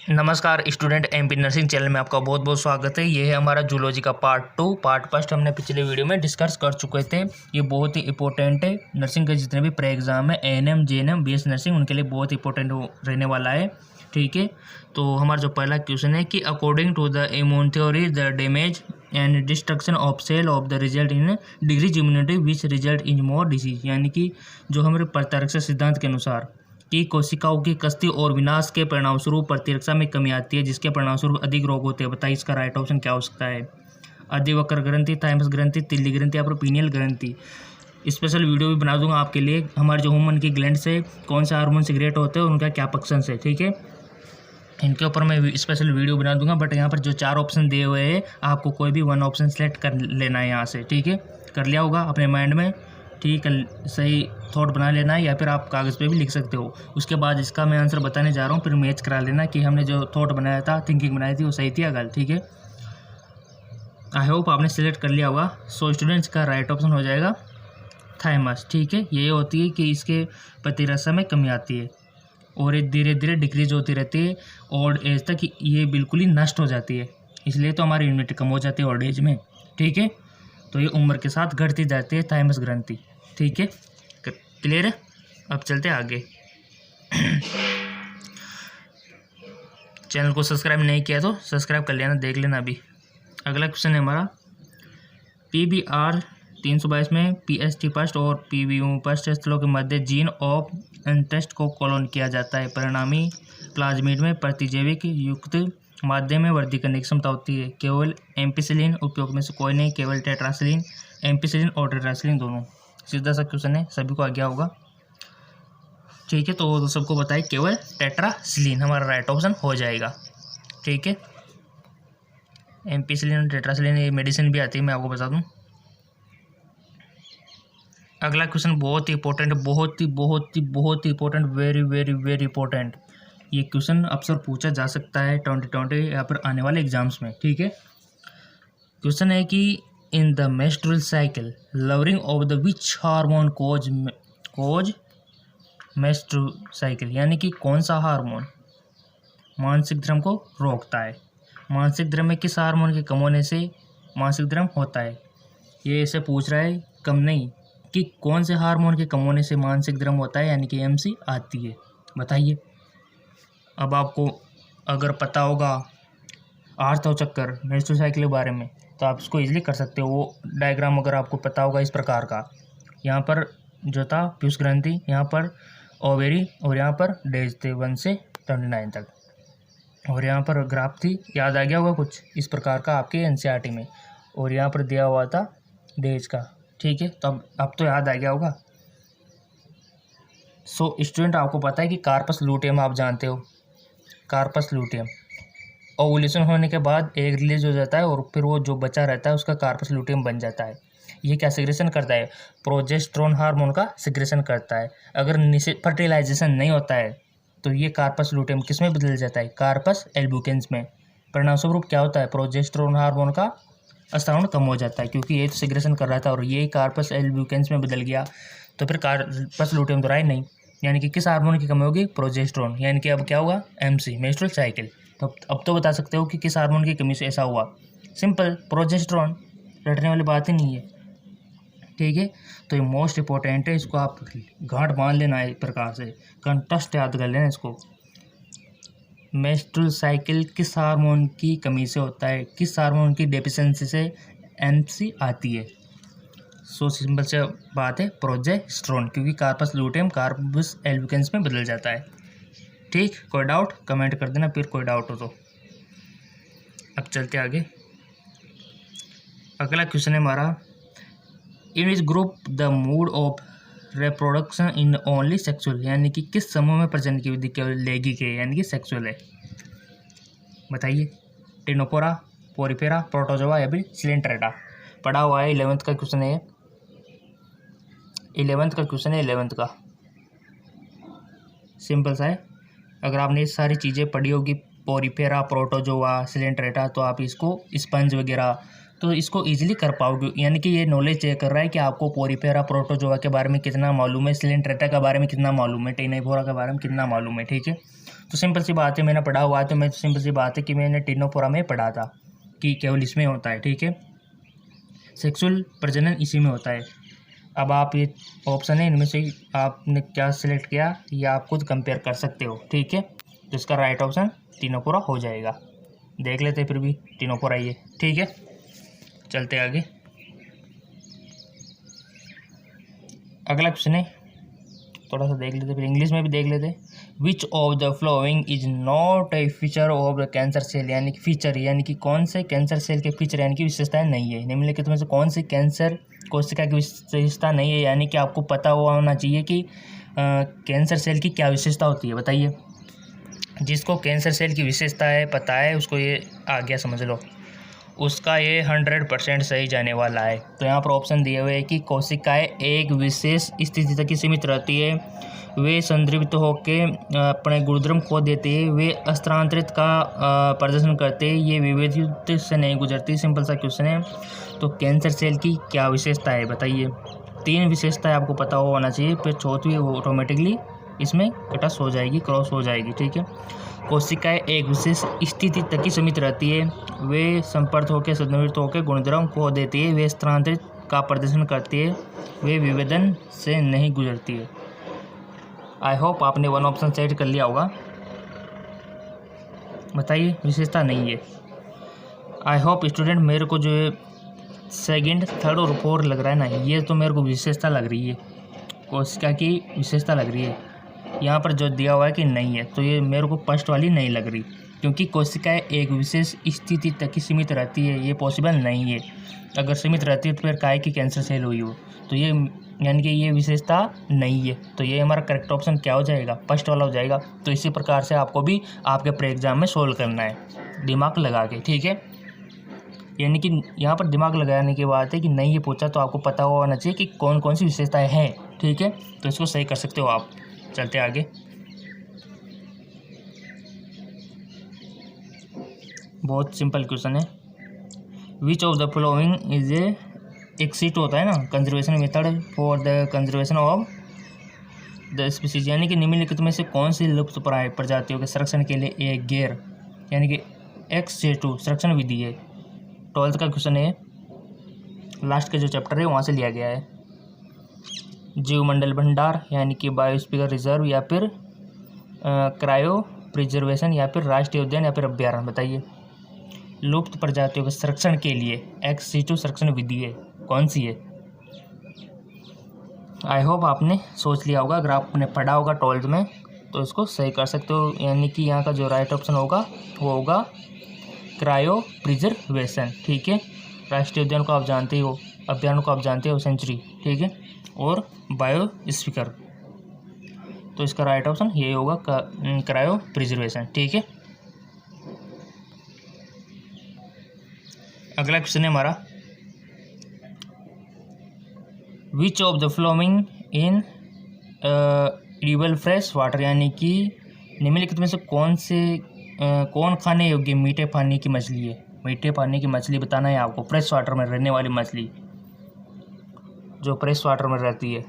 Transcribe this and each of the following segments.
नमस्कार student MP nursing channel में आपका बहुत बहुत स्वागत है। ये है हमारा जूलॉजी का पार्ट 2। पार्ट फर्स्ट हमने पिछले वीडियो में डिस्कस कर चुके थे। ये बहुत ही इंपॉर्टेंट है। नर्सिंग के जितने भी प्री एग्जाम है एएनएम जेएनएम बीएस नर्सिंग उनके लिए बहुत इंपॉर्टेंट रहने वाला है। ठीक है, तो हमारा जो पहला क्वेश्चन है कि according to the immune theory the damage and destruction of cell of the result in decrease immunity which result in more disease, यानी कि जो हमारे प्रतिरक्षा सिद्धांत के अनुसार कि कोशिकाओं की कस्ती और विनाश के परिणामस्वरूप प्रतिरक्षा में कमी आती है, जिसके परिणामस्वरूप अधिक रोग होते हैं। बताइए इसका राइट ऑप्शन क्या हो सकता है। अधिवक्र ग्रंथि, थाइमस ग्रंथि, तिल्ली ग्रंथि या फिर पीनियल ग्रंथि। स्पेशल वीडियो भी बना दूंगा आपके लिए हमारे जो ह्यूमन की ग्लैंड से कौन सा हार्मोन सीक्रेट होते हैं, उनका क्या फंक्शंस है। ठीक है, इनके ऊपर मैं स्पेशल वीडियो बना दूंगा। बट यहाँ पर जो 4 ऑप्शन दिए हुए हैं, आपको कोई भी 1 ऑप्शन सेलेक्ट कर लेना है यहाँ से। ठीक है, कर लिया होगा अपने माइंड में। ठीक है, सही थॉट बना लेना है या फिर आप कागज़ पे भी लिख सकते हो। उसके बाद इसका मैं आंसर बताने जा रहा हूँ, फिर मैच करा लेना कि हमने जो थॉट बनाया था, थिंकिंग बनाई थी, वो सही थी या गलत। ठीक है, आई होप आपने सिलेक्ट कर लिया होगा। सो स्टूडेंट्स का राइट ऑप्शन हो जाएगा थाइमस। ठीक है, ये होती है कि इसके प्रतिरक्षा में कमी आती है और ये धीरे धीरे डिक्रीज होती रहती है ओल्ड एज तक ये बिल्कुल ही नष्ट हो जाती है। इसलिए तो हमारी इम्यूनिटी कम हो जाती है ओल्ड एज में। ठीक है, तो ये उम्र के साथ घटती जाती है थाइमस ग्रंथि। ठीक है, क्लियर है। अब चलते आगे। चैनल को सब्सक्राइब नहीं किया तो सब्सक्राइब कर लेना, देख लेना अभी। अगला क्वेश्चन है हमारा PBR 322 में PST फर्स्ट और PBU फर्स्ट स्थलों के मध्य जीन ऑफ इंटरेस्ट को कॉलोन किया जाता है। परिणामी प्लाज्मिड में प्रतिजैविक युक्त माध्यम में वृद्धि करने की क्षमता होती है। केवल एम्पिसिलिन उपयोग में से कोई नहीं, केवल टेट्रासिलिन, एम्पिसिलिन और टेट्रासिलिन दोनों। सीधा सा क्वेश्चन है, सभी को आ गया होगा। ठीक है, तो सबको बताए केवल टेट्रासिलिन हमारा राइट ऑप्शन हो जाएगा। ठीक है, एम्पिसिलिन और टेट्रासिलिन ये मेडिसिन भी आती है, मैं आपको बता दूं। अगला क्वेश्चन बहुत ही इंपॉर्टेंट, बहुत ही important, very very very important. ये क्वेश्चन अक्सर पूछा जा सकता है 2020 या फिर आने वाले एग्जाम्स में। ठीक है, क्वेश्चन है कि in the menstrual cycle lowering of the which hormone cause menstrual cycle, यानी कि कौन सा हार्मोन मासिक धर्म को रोकता है। मासिक धर्म में किस हार्मोन के कम होने से मासिक धर्म होता है। ये ऐसे पूछ रहा है, कम नहीं, कि कौन से हार्मोन के कम होने से मासिक धर्म होता है, यानी कि MC आती है। बताइए। अब आपको अगर पता होगा आर्थो चक्कर मेंस्ट्रुअल साइकिल के बारे में तो आप इसको इजीली कर सकते हो। वो डायग्राम अगर आपको पता होगा इस प्रकार का, यहाँ पर जो था पीयूष ग्रंथि, यहाँ पर ओवेरी और यहाँ पर डेज थे 1 से 29 तक, और यहाँ पर ग्राफ थी, याद आ गया होगा कुछ इस प्रकार का आपके NCERT में, और यहाँ पर दिया हुआ था डेज का। ठीक है, तो अब तो याद आ गया होगा। सो स्टूडेंट, आपको पता है कि कार्पस लूटियम आप जानते हो, कार्पस लूटियम ओवुलेशन होने के बाद एग रिलीज हो जाता है और फिर वो जो बचा रहता है उसका कार्पस लूटियम बन जाता है। ये क्या सिक्रेशन करता है, प्रोजेस्टेरोन हार्मोन का सिक्रेशन करता है। अगर फर्टिलाइजेशन नहीं होता है तो ये कार्पस लूटियम किस में बदल जाता है, कार्पस एल्बुकेंस में। परिणामस्वरूप क्या होता है, प्रोजेस्टेरोन हार्मोन का स्त्रावण कम हो जाता है, क्योंकि ये तो सिक्रेशन कर रहा था और ये कार्पस एल्बुकेंस में बदल गया, तो फिर कार्पस लूटियम तो रहा ही नहीं। यानी कि किस हार्मोन की कमी होगी, प्रोजेस्टेरोन। यानी कि अब क्या होगा, MC मेंस्ट्रुअल साइकिल। तो अब तो बता सकते हो कि किस हार्मोन की कमी से ऐसा हुआ। सिंपल, प्रोजेस्टेरोन, रटने वाली बात ही नहीं है। ठीक है, तो ये मोस्ट इंपॉर्टेंट है, इसको आप गांठ बांध लेना है, एक प्रकार से कंटेस्ट याद कर लेना इसको। मेंस्ट्रुअल साइकिल किस हार्मोन की कमी से होता है, किस हार्मोन की डेफिशिएंसी से MC आती है। सो सिंपल से बात है, प्रोजेस्टेरोन, क्योंकि कार्पस लूटियम कार्पस एल्बुकेंस में बदल जाता है। ठीक, कोई डाउट कमेंट कर देना फिर कोई डाउट हो तो। अब चलते आगे। अगला क्वेश्चन है हमारा, in which group the mode of reproduction in only sexual, यानी कि किस समूह में प्रजनन की विधि केवल लैंगिक है, यानी कि सेक्सुअल है। बताइए। टिनोपोरा, पोरिफेरा, प्रोटोजोआ या फिर सिलेंट्रेटा। पढ़ा हुआ है, 11th का क्वेश्चन है, 11th का क्वेश्चन है, 11th का। सिंपल सा है, अगर आपने ये सारी चीज़ें पढ़ी होगी, पोरिफेरा, प्रोटोजोआ, सिलेंट्रेटा, तो आप इसको स्पंज वगैरह तो इसको इजीली कर पाओगे। यानी कि ये नॉलेज चेक कर रहा है कि आपको पोरिफेरा, प्रोटोजोआ के बारे में कितना मालूम है, सिलेंट्रेटा के बारे में कितना मालूम है, टेनिफोरा के बारे में कितना मालूम है। ठीक है, तो सिंपल सी बात है, मैंने पढ़ा हुआ है, तो मैं सिंपल सी बात है कि मैंने टिनोफोरा में पढ़ा था कि केवल इसमें होता है, ठीक है, सेक्सुअल प्रजनन इसी में होता है। अब आप ये ऑप्शन है, इनमें से आपने क्या सिलेक्ट किया ये आप खुद कंपेयर कर सकते हो, ठीक है। तो इसका राइट ऑप्शन टिनोफोरा हो जाएगा। देख लेते फिर भी टिनोफोरा ये, ठीक है। चलते आगे। अगला क्वेश्चन है, थोड़ा सा देख लेते, फिर इंग्लिश में भी देख लेते। Which of the following is not a feature of the cancer cell, यानी कि फीचर यानी कि कौन से कैंसर सेल के फीचर यानी कि विशेषताएं नहीं है। निम्नलिखित में से कौन सी कैंसर कोशिका की विशेषता नहीं है, यानी कि आपको पता हुआ होना चाहिए कि कैंसर सेल की क्या विशेषता होती है, बताइए। जिसको कैंसर सेल की विशेषता है पता है उसको ये आ गया, समझ लो, उसका ये 100% सही जाने वाला है। तो यहाँ पर ऑप्शन दिए हुए हैं कि कोशिकाएं एक विशेष स्थिति तक ही सीमित रहती है, वे संद्रवित होकर अपने गुणधर्म खो देते हैं, वे स्थानांतरित का प्रदर्शन करते हैं, ये विभेदित से नहीं गुजरती। सिंपल सा क्वेश्चन है। तो कैंसर सेल की क्या विशेषता है बताइए। 3 विशेषताएं आपको पता होना चाहिए, फिर चौथी ऑटोमेटिकली इसमें कटस हो जाएगी, क्रॉस हो जाएगी, ठीक है। कोशिकाएं एक विशेष स्थिति तक ही सीमित रहती है, वे संपर्क होकर संद्रवित होकर गुणधर्म खो देती है, वे स्थानांतरित का प्रदर्शन करती है, वे विभेदन से नहीं गुजरती है। आई होप आपने 1 ऑप्शन सेट कर लिया होगा। बताइए विशेषता नहीं है। आई होप स्टूडेंट, मेरे को जो सेकंड, थर्ड और फोर्थ लग रहा है ना, ये तो मेरे को विशेषता लग रही है, कोशिका की विशेषता लग रही है। यहाँ पर जो दिया हुआ है कि नहीं है, तो ये मेरे को फर्स्ट वाली नहीं लग रही, क्योंकि कोशिकाएं एक विशेष स्थिति तक ही सीमित रहती है, ये पॉसिबल नहीं है। अगर सीमित रहती है तो फिर काहे की कैंसर सेल हुई हो, तो ये यानी कि ये विशेषता नहीं है। तो ये हमारा करेक्ट ऑप्शन क्या हो जाएगा, फर्स्ट वाला हो जाएगा। तो इसी प्रकार से आपको भी आपके प्री एग्जाम में सोल्व करना है, दिमाग लगा के, ठीक है। यानी कि यहाँ पर दिमाग लगाने की बात है कि नहीं ये पूछा तो आपको पता होना चाहिए कि कौन कौन सी विशेषताएं हैं, ठीक है। तो इसको सही कर सकते हो आप। चलते आगे। बहुत सिंपल क्वेश्चन है। विच of the following is a, एक सीट होता है ना, conservation method for the conservation of the species, यानी कि निम्नलिखित में से कौन सी लुप्त प्राय प्रजातियों के संरक्षण के लिए एक गैर यानी कि ex-situ संरक्षण विधि है। 12th का क्वेश्चन है, लास्ट के जो चैप्टर है वहाँ से लिया गया है। जीवमंडल भंडार यानी कि बायोस्फीयर रिजर्व, या फिर क्रायो प्रिजर्वेशन, या फिर राष्ट्रीय उद्यान, या फिर अभ्यारण्य। बताइए लुप्त प्रजातियों के संरक्षण के लिए ex-situ संरक्षण विधि है, कौन सी है। आई होप आपने सोच लिया होगा, अगर आपने पढ़ा होगा 12th में तो इसको सही कर सकते हो। यानी कि यहाँ का जो राइट ऑप्शन होगा वो होगा क्रायो प्रिजर्वेशन, ठीक है। राष्ट्रीय उद्यान को आप जानते ही हो, अभ्यारण्य को आप जानते हो सेंचुरी, ठीक है, और बायोस्फीयर। तो इसका राइट ऑप्शन ये होगा क्रायो प्रिजर्वेशन, ठीक है। अगला क्वेश्चन है हमारा, which of the following in edible fresh water, यानी कि निम्नलिखित में से कौन खाने योग्य मीठे पानी की मछली है। मीठे पानी की मछली बताना है आपको, फ्रेश वाटर में रहने वाली मछली जो फ्रेश वाटर में रहती है।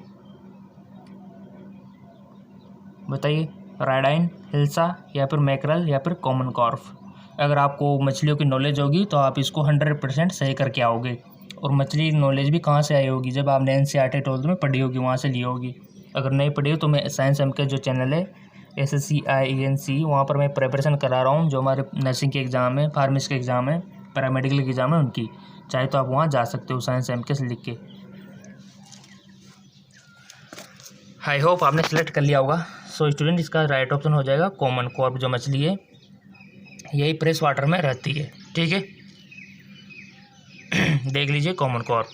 बताइए राइडाइन, हिल्सा, या फिर मैकरल, या फिर कॉमन कॉर्फ। अगर आपको मछलियों की नॉलेज होगी तो आप इसको 100% सही करके आओगे। और मछली नॉलेज भी कहाँ से आई होगी, जब आपने NCERT 12th में पढ़ी होगी, वहाँ से ली होगी। अगर नहीं पढ़ी हो तो मैं साइंस एम के जो चैनल है SSC-INC, वहाँ पर मैं प्रिपरेशन करा रहा हूँ, जो हमारे नर्सिंग के एग्ज़ाम है, फार्मेसी के एग्ज़ाम है, पैरामेडिकल के एग्ज़ाम है उनकी, चाहे तो आप वहाँ जा सकते हो साइंस एम के से लिख के। आई होप आपने सेलेक्ट कर लिया होगा। सो स्टूडेंट, इसका राइट ऑप्शन हो जाएगा कॉमन कॉर्प, जो मछली है यही फ्रेश वाटर में रहती है, ठीक है। देख लीजिए कॉमन कॉर्प।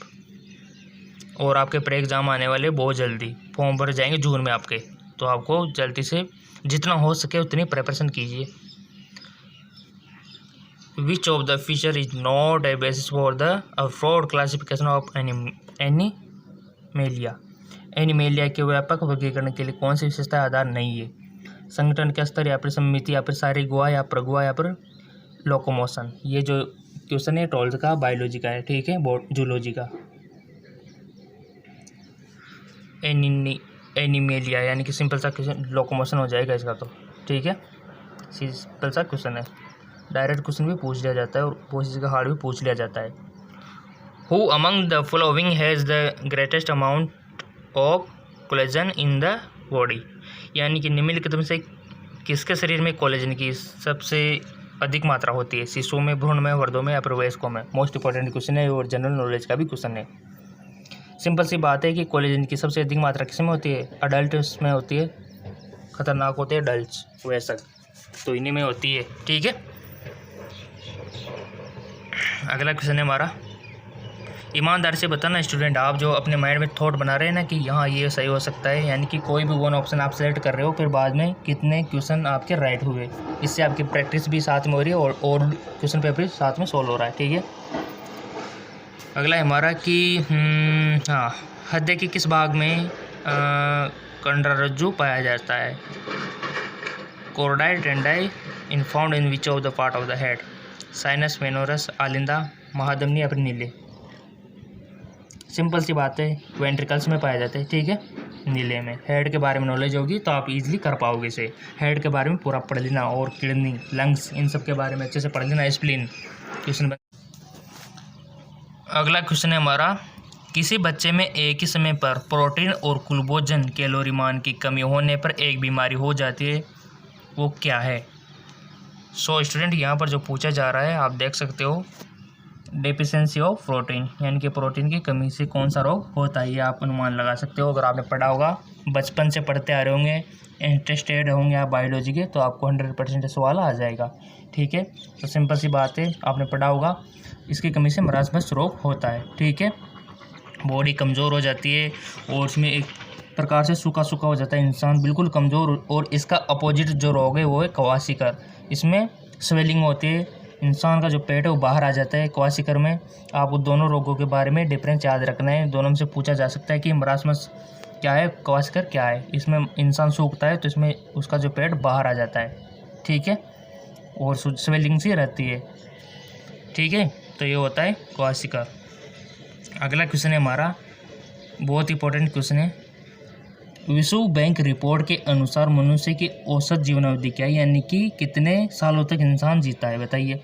और आपके प्री एग्ज़ाम आने वाले बहुत जल्दी, फॉर्म भर जाएंगे जून में आपके, तो आपको जल्दी से जितना हो सके उतनी प्रिपरेशन कीजिए। Which of the feature is not a basis for the broad classification of Animalia, Animalia के व्यापक वर्गीकरण के लिए कौन सी विशेषता आधार नहीं है। संगठन के स्तर, या फिर समिति, या फिर सारी गुआ, या प्रगुआ, या फिर लोकोमोशन। ये जो क्वेश्चन है 12th का बायोलॉजी का है, ठीक है, जूलॉजी का। एनिमेलिया यानी कि सिंपल सा क्वेश्चन लोकोमोशन हो जाएगा इसका, तो ठीक है। सिंपल सा क्वेश्चन है, डायरेक्ट क्वेश्चन भी पूछ लिया जाता है और बहुत चीज़ का हार्ड भी पूछ लिया जाता है। Who among the following has the greatest amount of collagen in the body, यानी कि निम्नलिखित में से किसके शरीर में कोलेजन की सबसे अधिक मात्रा होती है? शिशुओं में, भ्रूण में, वर्दों में या फिर वयस्कों में? मोस्ट इंपॉर्टेंट क्वेश्चन है और जनरल नॉलेज का भी क्वेश्चन है। सिंपल सी बात है कि कोलेजन की सबसे अधिक मात्रा किस में होती है? अडल्ट में होती है, खतरनाक होते हैं अडल्ट, वयस्क, तो इन्हीं में होती है। ठीक है, अगला क्वेश्चन है हमारा, ईमानदारी से बताना स्टूडेंट, आप जो अपने माइंड में थॉट बना रहे हैं ना कि यहाँ ये सही हो सकता है, यानी कि कोई भी वन ऑप्शन आप सेलेक्ट कर रहे हो, फिर बाद में कितने क्वेश्चन आपके राइट हुए, इससे आपकी प्रैक्टिस भी साथ में हो रही है और क्वेश्चन पेपर भी साथ में सोल्व हो रहा है। ठीक है, अगला है हमारा कि हाँ, हृदय के किस भाग में कंडरारज्जु पाया जाता है? Chordae, tendineae, in found in which of the part of the head? Sinus, मेनोरस, आलिंदा, महाधमनी या फिर नीले? सिंपल सी बात है, वेंट्रिकल्स में पाए जाते हैं। ठीक है, नीले में। हेड के बारे में नॉलेज होगी तो आप इजीली कर पाओगे इसे। हेड के बारे में पूरा पढ़ लेना और किडनी, लंग्स, इन सब के बारे में अच्छे से पढ़ लेना। Spleen question. अगला क्वेश्चन है हमारा, किसी बच्चे में एक ही समय पर प्रोटीन और ग्लूकोजन कैलोरी मान की कमी होने पर एक बीमारी हो जाती है, वो क्या है? सो स्टूडेंट, यहाँ पर जो पूछा जा रहा है आप देख सकते हो, डेफिशिएंसी ऑफ प्रोटीन, यानी कि प्रोटीन की कमी से कौन सा रोग होता है, ये आप अनुमान लगा सकते हो। अगर आपने पढ़ा होगा, बचपन से पढ़ते आ रहे होंगे, इंटरेस्टेड होंगे आप बायोलॉजी के, तो आपको 100% सवाल आ जाएगा। ठीक है, तो सिंपल सी बात है, आपने पढ़ा होगा, इसकी कमी से मरासमस रोग होता है। ठीक है, बॉडी कमज़ोर हो जाती है और उसमें एक प्रकार से सूखा सूखा हो जाता है इंसान, बिल्कुल कमज़ोर। और इसका अपोजिट जो रोग है वो है क्वासिकर, इसमें स्वेलिंग होती है, इंसान का जो पेट है वो बाहर आ जाता है। क्वासिकर में आप दोनों रोगों के बारे में डिफरेंस याद रखना है, दोनों में से पूछा जा सकता है कि मरासमस क्या है, क्वासिकर क्या है। इसमें इंसान सूखता है तो इसमें उसका जो पेट बाहर आ जाता है। ठीक है, और स्वेलिंग सी रहती है। ठीक है, तो ये होता है क्वासिकर। अगला क्वेश्चन है हमारा, बहुत इंपॉर्टेंट क्वेश्चन है, विश्व बैंक रिपोर्ट के अनुसार मनुष्य की औसत जीवन अवधि क्या है, यानी कि कितने सालों तक इंसान जीता है? बताइए,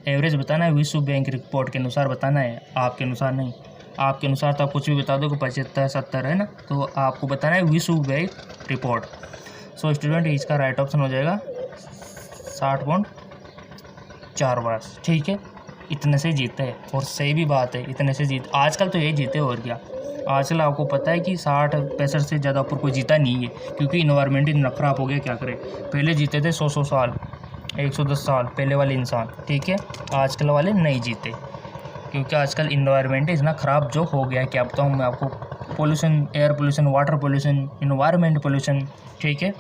एवरेज बताना है, विश्व बैंक रिपोर्ट के अनुसार बताना है, आपके अनुसार नहीं। आपके अनुसार तो आप कुछ भी बता दो कि 75, 70 है ना, तो आपको बताना है विश्व बैंक रिपोर्ट। सो स्टूडेंट, इसका राइट ऑप्शन हो जाएगा 60.4 वर्ष। ठीक है, इतने से जीते हैं, और सही भी बात है, इतने से जीत, आजकल तो यही जीते, और क्या। आजकल आपको पता है कि 60-65 से ज़्यादा ऊपर कोई जीता नहीं है, क्योंकि इन्वायरमेंट इतना ख़राब हो गया, क्या करें। पहले जीते थे 100 साल, 110 साल पहले वाले इंसान। ठीक है, आजकल वाले नहीं जीते, क्योंकि आजकल इन्वायरमेंट इतना ख़राब जो हो गया है, क्या बताऊँ मैं आपको। Pollution, air pollution, water pollution, environment pollution. ठीक है,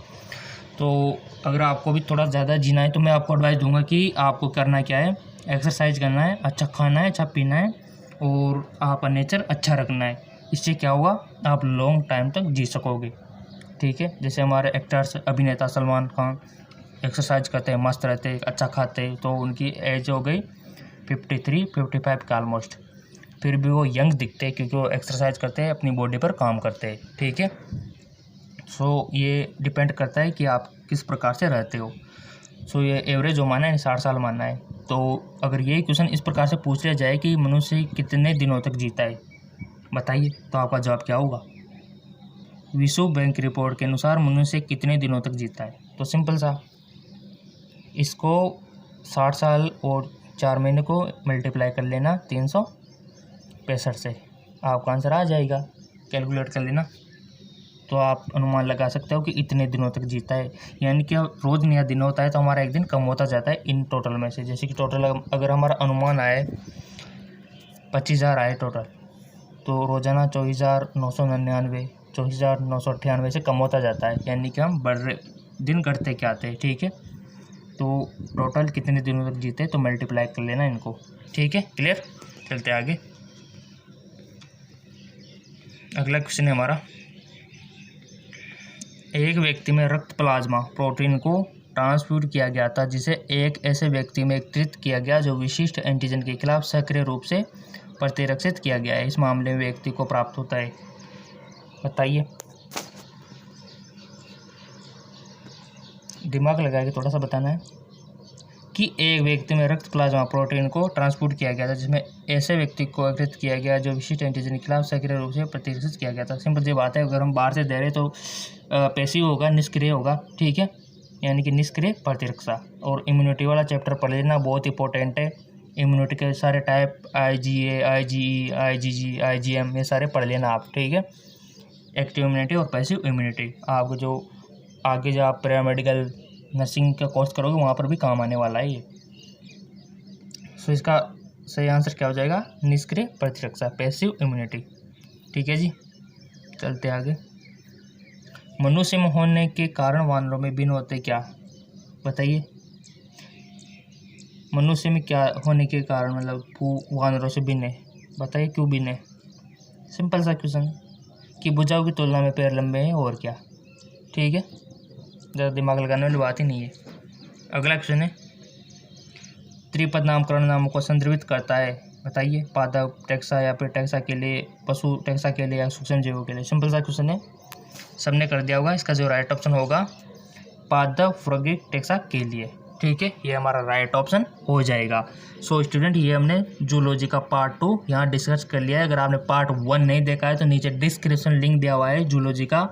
तो अगर आपको भी थोड़ा ज़्यादा जीना है तो मैं आपको एडवाइस दूंगा कि आपको करना क्या है, एक्सरसाइज करना है, अच्छा खाना है, अच्छा पीना है, और आपका नेचर अच्छा रखना है। इससे क्या होगा, आप लॉन्ग टाइम तक जी सकोगे। ठीक है, जैसे हमारे एक्टर्स, अभिनेता सलमान खान एक्सरसाइज करते हैं, मस्त रहते हैं, अच्छा खाते हैं, तो उनकी एज हो गई 53-55 का ऑलमोस्ट, फिर भी वो यंग दिखते हैं, क्योंकि वो एक्सरसाइज करते हैं, अपनी बॉडी पर काम करते हैं। ठीक है, सो ये डिपेंड करता है कि आप किस प्रकार से रहते हो। सो ये एवरेज जो माना है 60 साल मानना है। तो अगर यही क्वेश्चन इस प्रकार से पूछ लिया जाए कि मनुष्य कितने दिनों तक जीता है, बताइए, तो आपका जवाब क्या होगा? विश्व बैंक रिपोर्ट के अनुसार मनुष्य कितने दिनों तक जीता है? तो सिंपल सा, इसको 60 साल और 4 महीने को मल्टीप्लाई कर लेना 365 से, आपका आंसर आ जाएगा। कैलकुलेट कर लेना, तो आप अनुमान लगा सकते हो कि इतने दिनों तक जीता है। यानी कि रोज़ नया दिन होता है तो हमारा एक दिन कम होता जाता है इन टोटल में से। जैसे कि टोटल अगर हमारा अनुमान आए 25,000 आए टोटल, तो रोज़ाना 24,999, 24,998 से कम होता जाता है, यानी कि हम बढ़ रहे दिन घटते क्या आते हैं। ठीक है, तो टोटल कितने दिनों तक जीते तो मल्टीप्लाई कर लेना इनको। ठीक है, क्लियर। चलते आगे, अगला क्वेश्चन है हमारा, एक व्यक्ति में रक्त प्लाज्मा प्रोटीन को ट्रांसफ्यूज किया गया था, जिसे एक ऐसे व्यक्ति में एकत्रित किया गया जो विशिष्ट एंटीजन के खिलाफ सक्रिय रूप से प्रतिरक्षित किया गया है। इस मामले में व्यक्ति को प्राप्त होता है, बताइए। दिमाग लगा के थोड़ा सा बताना है कि एक व्यक्ति में रक्त प्लाज्मा प्रोटीन को ट्रांसपोर्ट किया गया था, जिसमें ऐसे व्यक्ति को एकत्रित किया गया जो विशिष्ट एंटीजन के खिलाफ सक्रिय रूप से प्रतिरक्षित किया गया था। सिंपल सी बात है, अगर हम बाहर से दे रहे तो पैसिव होगा, निष्क्रिय होगा, ठीक है, यानी कि निष्क्रिय प्रतिरक्षा। और इम्यूनिटी वाला चैप्टर पढ़ लेना, बहुत इंपॉर्टेंट है। इम्यूनिटी के सारे type IgA, IgE, IgG, IgM ये सारे पढ़ लेना आप, ठीक है। एक्टिव इम्यूनिटी और पैसिव इम्यूनिटी आपको जो आगे जो आप पैरामेडिकल नर्सिंग का कोर्स करोगे वहाँ पर भी काम आने वाला है ये। सो इसका सही आंसर क्या हो जाएगा? निष्क्रिय प्रतिरक्षा, पैसिव इम्यूनिटी, ठीक है जी। चलते आगे। मनुष्य में होने के कारण वानरों में भिन्न होते क्या? बताइए। मनुष्य में क्या होने के कारण मतलब वानरों से भिन्न है, बताइए क्यों भिन्न है? सिंपल सा क्वेश्चन कि भुजाओं की तुलना में पैर लंबे हैं, और क्या, ठीक है, ज़्यादा दिमाग लगाने वाली बात ही नहीं है। अगला क्वेश्चन है, त्रिपद नामकरण नामों को संदर्भित करता है, बताइए। पादप टैक्सा या फिर टैक्सा के लिए, पशु टैक्सा के लिए या सूक्ष्म जीवों के लिए। सिंपल सा क्वेश्चन है, सबने कर दिया होगा। इसका जो राइट ऑप्शन होगा पादप वर्गीय टैक्सा के लिए, ठीक है, ये हमारा राइट ऑप्शन हो जाएगा। सो स्टूडेंट, ये हमने जूलॉजी का पार्ट 2 यहाँ डिस्कस कर लिया है। अगर आपने पार्ट 1 नहीं देखा है तो नीचे डिस्क्रिप्शन लिंक दिया हुआ है, जूलॉजी का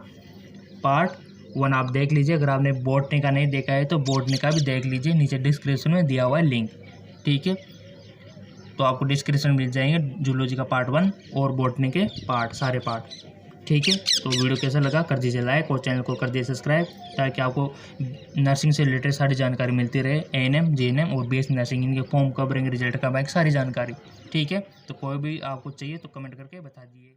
पार्ट 1 आप देख लीजिए। अगर आपने बॉटनी का नहीं देखा है तो बॉटनी का भी देख लीजिए, नीचे डिस्क्रिप्शन में दिया हुआ है लिंक, ठीक है। तो आपको डिस्क्रिप्शन मिल जाएंगे जूलॉजी का पार्ट 1 और बॉटनी के पार्ट, सारे पार्ट, ठीक है। तो वीडियो कैसा लगा कर दीजिए लाइक और चैनल को कर दीजिए सब्सक्राइब, ताकि आपको नर्सिंग से रिलेटेड सारी जानकारी मिलती रहे। ANM, JNM और BSc नर्सिंग, इनके फॉर्म कब भरेंगे, रिजल्ट कब आएगा, सारी जानकारी, ठीक है। तो कोई भी आपको चाहिए तो कमेंट करके बता दीजिए।